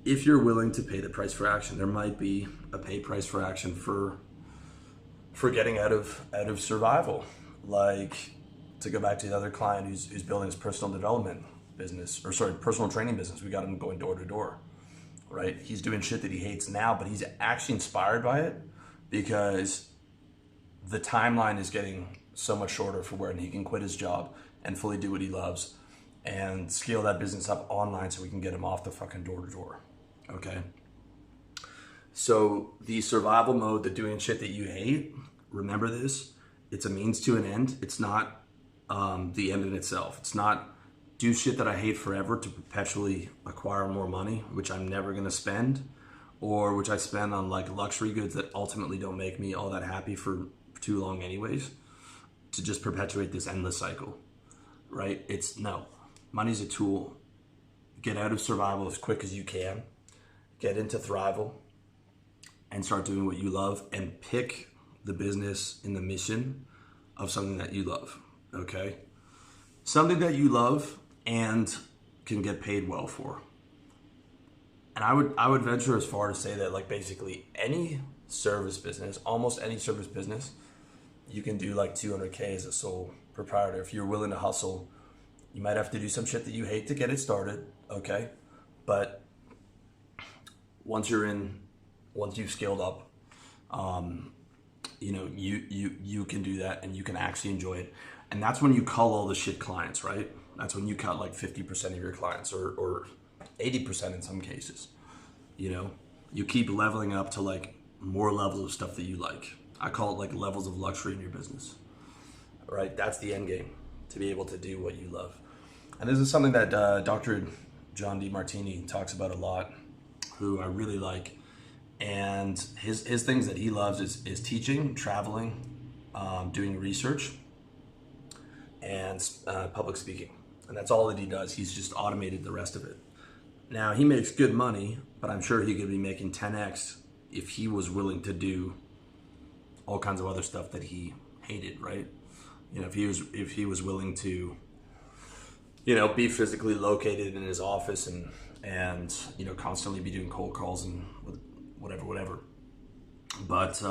if you're willing to pay the price for action. There might be a pay price for action for getting out of survival. Like, to go back to the other client who's building his personal development business, or sorry, personal training business. We got him going door to door, right? He's doing shit that he hates now, but he's actually inspired by it because the timeline is getting so much shorter for when he can quit his job and fully do what he loves and scale that business up online so we can get him off the fucking door to door. Okay. So the survival mode, the doing shit that you hate, remember this, it's a means to an end. It's not the end in itself. It's not do shit that I hate forever to perpetually acquire more money, which I'm never going to spend, or which I spend on like luxury goods that ultimately don't make me all that happy for too long anyways, to just perpetuate this endless cycle, right? It's no, money's a tool. Get out of survival as quick as you can, get into thrival, and start doing what you love, and pick the business and the mission of something that you love, okay? Something that you love and can get paid well for. And I would venture as far to say that like basically any service business, almost any service business, you can do like 200K as a sole proprietor. If you're willing to hustle, you might have to do some shit that you hate to get it started, okay? But once you've scaled up, you know, you can do that and you can actually enjoy it. And that's when you cull all the shit clients, right? That's when you cut like 50% of your clients or 80% in some cases. You know, you keep leveling up to like more levels of stuff that you like. I call it like levels of luxury in your business, right? That's the end game, to be able to do what you love. And this is something that Dr. John Demartini talks about a lot, who I really like. And his things that he loves is teaching, traveling, doing research, and public speaking. And that's all that he does. He's just automated the rest of it. Now, he makes good money, but I'm sure he could be making 10x if he was willing to do all kinds of other stuff that he hated, right? You know, if he was willing to, you know, be physically located in his office and you know, constantly be doing cold calls and whatever. But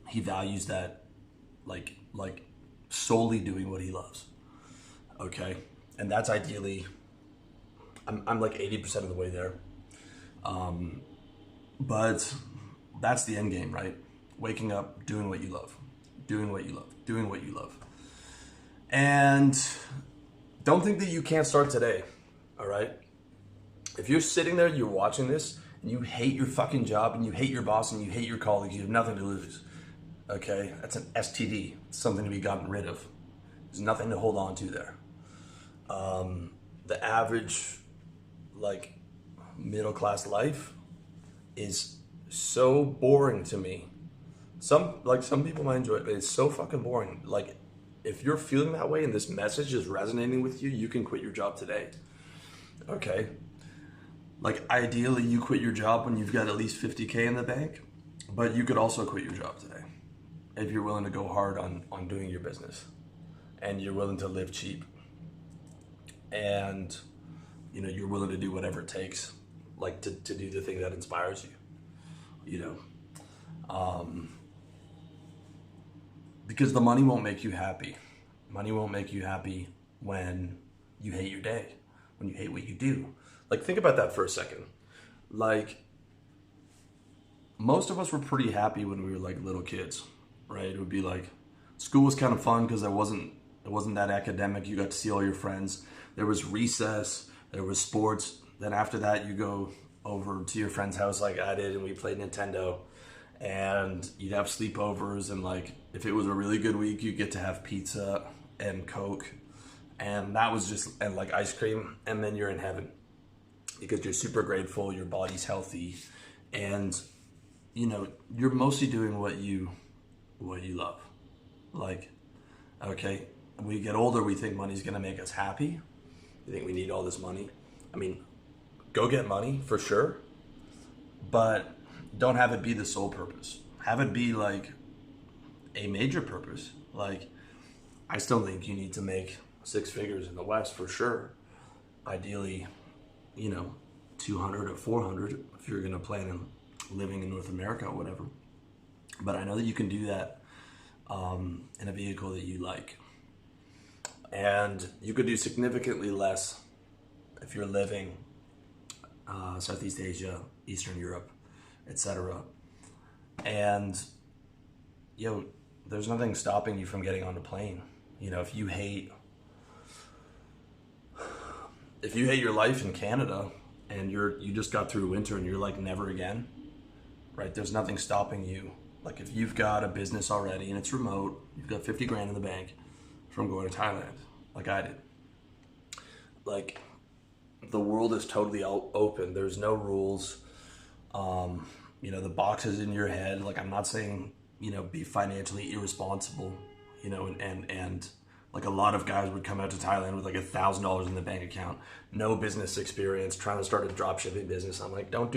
he values that like solely doing what he loves. Okay, and that's ideally, I'm like 80% of the way there. But that's the end game, right? Waking up, doing what you love, doing what you love, doing what you love. And don't think that you can't start today, all right? If you're sitting there, you're watching this, and you hate your fucking job, and you hate your boss, and you hate your colleagues, you have nothing to lose, okay? That's an STD. It's something to be gotten rid of. There's nothing to hold on to there. The average, like, middle-class life is so boring to me. Some people might enjoy it, but it's so fucking boring. Like, if you're feeling that way and this message is resonating with you, you can quit your job today, okay? Like, ideally, you quit your job when you've got at least 50K in the bank, but you could also quit your job today if you're willing to go hard on doing your business and you're willing to live cheap and, you know, you're willing to do whatever it takes, like, to do the thing that inspires you, you know? Because the money won't make you happy. Money won't make you happy when you hate your day, when you hate what you do. Like, think about that for a second. Like, most of us were pretty happy when we were like little kids, right? It would be like, school was kind of fun because it wasn't that academic. You got to see all your friends. There was recess, there was sports. Then after that, you go over to your friend's house like I did, and we played Nintendo. And you'd have sleepovers, and like, if it was a really good week, you'd get to have pizza and Coke. And that was just, and like ice cream, and then you're in heaven. Because you're super grateful, your body's healthy, and you know, you're mostly doing what you love. Like, okay, when we get older, we think money's gonna make us happy. We think we need all this money. I mean, go get money for sure, but don't have it be the sole purpose. Have it be like a major purpose. Like, I still think you need to make 6 figures in the West for sure. Ideally, you know, 200 or 400 if you're going to plan on living in North America or whatever. But I know that you can do that in a vehicle that you like. And you could do significantly less if you're living Southeast Asia, Eastern Europe, etc. And there's nothing stopping you from getting on the plane. If you hate your life in Canada and you just got through winter and you're like never again, right? There's nothing stopping you. Like if you've got a business already and it's remote, you've got 50 grand in the bank from going to Thailand, like I did. Like the world is totally open. There's no rules. The boxes in your head. Like I'm not saying, be financially irresponsible, and like a lot of guys would come out to Thailand with like $1,000 in the bank account, no business experience, trying to start a drop shipping business. I'm like, don't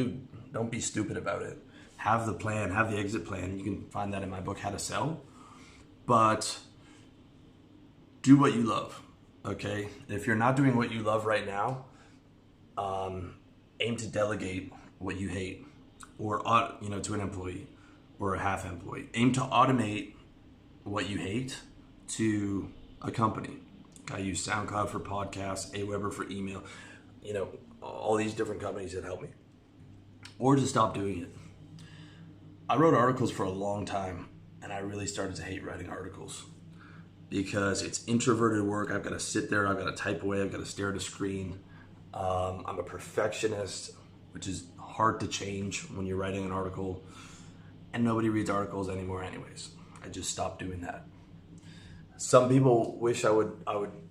be stupid about it. Have the plan, have the exit plan. You can find that in my book, How to Sell. But do what you love, okay? If you're not doing what you love right now, aim to delegate what you hate, or to an employee or a half employee. Aim to automate what you hate to a company. I use SoundCloud for podcasts, Aweber for email, all these different companies that help me. Or just stop doing it. I wrote articles for a long time, and I really started to hate writing articles because it's introverted work. I've got to sit there, I've got to type away, I've got to stare at a screen. I'm a perfectionist, which is hard to change when you're writing an article, and nobody reads articles anymore anyways. I just stopped doing that. Some people wish I would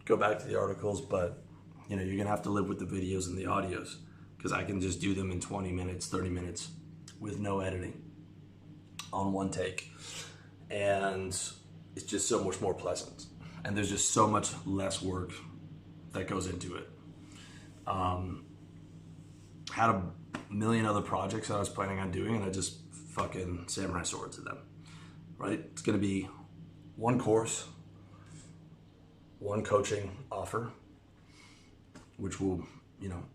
go back to the articles, but you're gonna have to live with the videos and the audios, because I can just do them in 20 minutes, 30 minutes with no editing on one take. And it's just so much more pleasant. And there's just so much less work that goes into it. Had a million other projects that I was planning on doing, and I just fucking samurai sword to them, right? It's gonna be one course, one coaching offer, which will,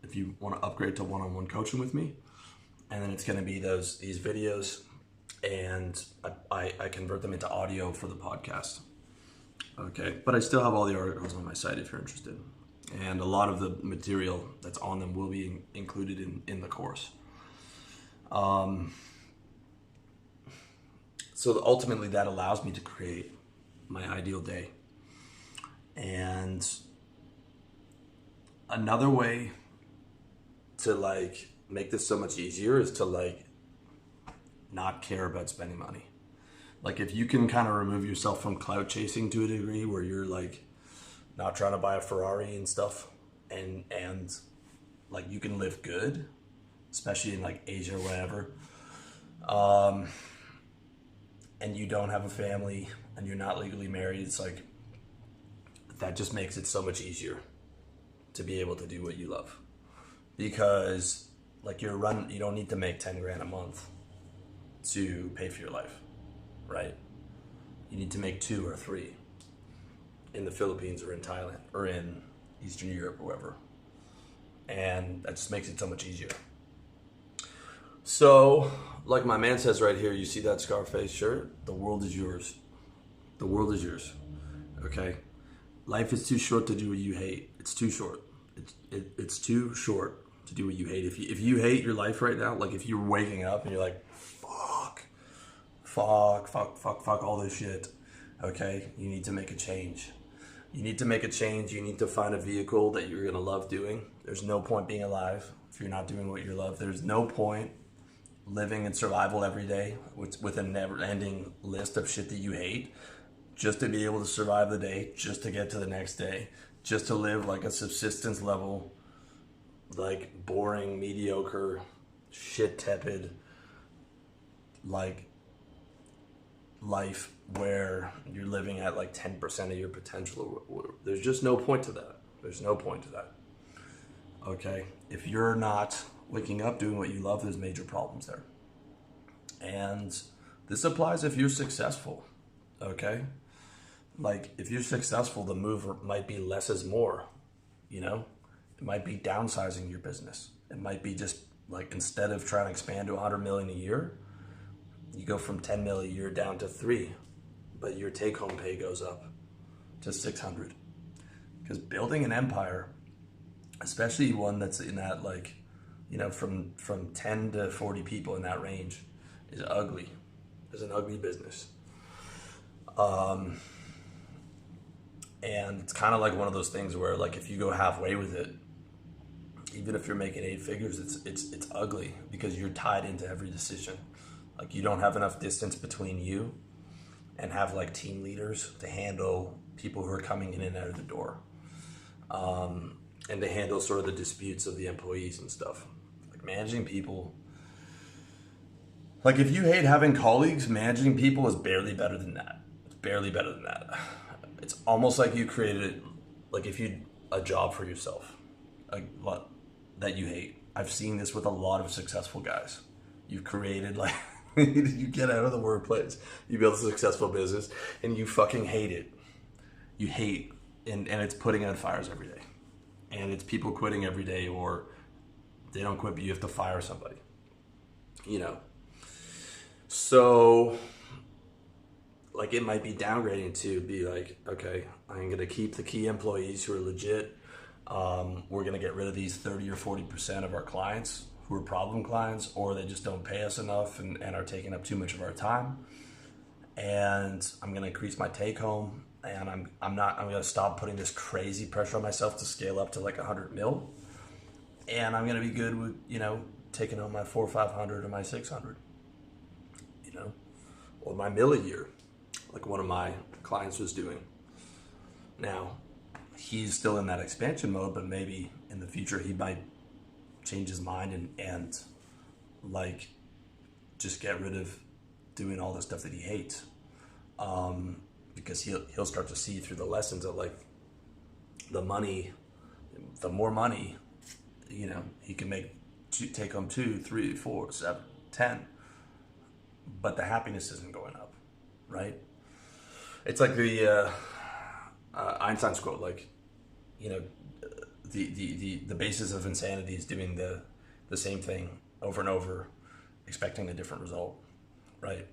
if you want to upgrade to one-on-one coaching with me, and then it's going to be these videos, and I convert them into audio for the podcast. Okay, but I still have all the articles on my site if you're interested, and a lot of the material that's on them will be included in the course. So ultimately, that allows me to create my ideal day. And another way to make this so much easier is to not care about spending money. Like if you can kind of remove yourself from clout chasing to a degree where you're not trying to buy a Ferrari and stuff, and you can live good, especially in Asia or whatever, and you don't have a family and you're not legally married, it's that just makes it so much easier to be able to do what you love, because you don't need to make 10 grand a month to pay for your life, right? You need to make 2 or 3 in the Philippines or in Thailand or in Eastern Europe or wherever, and that just makes it so much easier. So like my man says right here, you see that Scarface shirt? The world is yours. The world is yours. Okay? Life is too short to do what you hate. It's too short. It's too short to do what you hate. If you hate your life right now, if you're waking up and you're like, fuck all this shit, okay? You need to make a change. You need to make a change. You need to find a vehicle that you're gonna love doing. There's no point being alive if you're not doing what you love. There's no point living in survival every day with a never-ending list of shit that you hate, just to be able to survive the day, just to get to the next day, just to live a subsistence level, boring, mediocre, shit tepid, life where you're living at 10% of your potential. There's just no point to that. There's no point to that. Okay? If you're not waking up doing what you love, there's major problems there. And this applies if you're successful. Okay? If you're successful, the move might be less is more, It might be downsizing your business. It might be just like, instead of trying to expand to 100 million a year, you go from 10 million a year down to 3, but your take-home pay goes up to 600. Because building an empire, especially one that's in that, like, you know, from 10 to 40 people in that range, is ugly. It's an ugly business. And it's kind of like one of those things where, like, if you go halfway with it, even if you're making 8 figures, it's ugly, because you're tied into every decision. Like, you don't have enough distance between you and have like team leaders to handle people who are coming in and out of the door, and to handle sort of the disputes of the employees and stuff. Like, managing people, like, if you hate having colleagues, managing people is barely better than that. It's barely better than that. It's almost like you created, like, if you a job for yourself, that you hate. I've seen this with a lot of successful guys. You've created, like, you get out of the workplace, you build a successful business, and you fucking hate it. You hate, and it's putting out fires every day. And it's people quitting every day, or they don't quit, but you have to fire somebody. You know? So, like, it might be downgrading to be like, okay, I'm going to keep the key employees who are legit. We're going to get rid of these 30 or 40% of our clients who are problem clients, or they just don't pay us enough and are taking up too much of our time. And I'm going to increase my take home, and I'm going to stop putting this crazy pressure on myself to scale up to like 100 mil. And I'm going to be good with, you know, taking home my 400 or 500 or my 600, you know, or my mil a year, like one of my clients was doing. Now, he's still in that expansion mode, but maybe in the future he might change his mind and like just get rid of doing all the stuff that he hates, because he'll start to see through the lessons of, like, the more money, you know, he can make, take home 2, 3, 4, 7, 10, but the happiness isn't going up, right? It's like the Einstein's quote, like, you know, the basis of insanity is doing the same thing over and over, expecting a different result, right?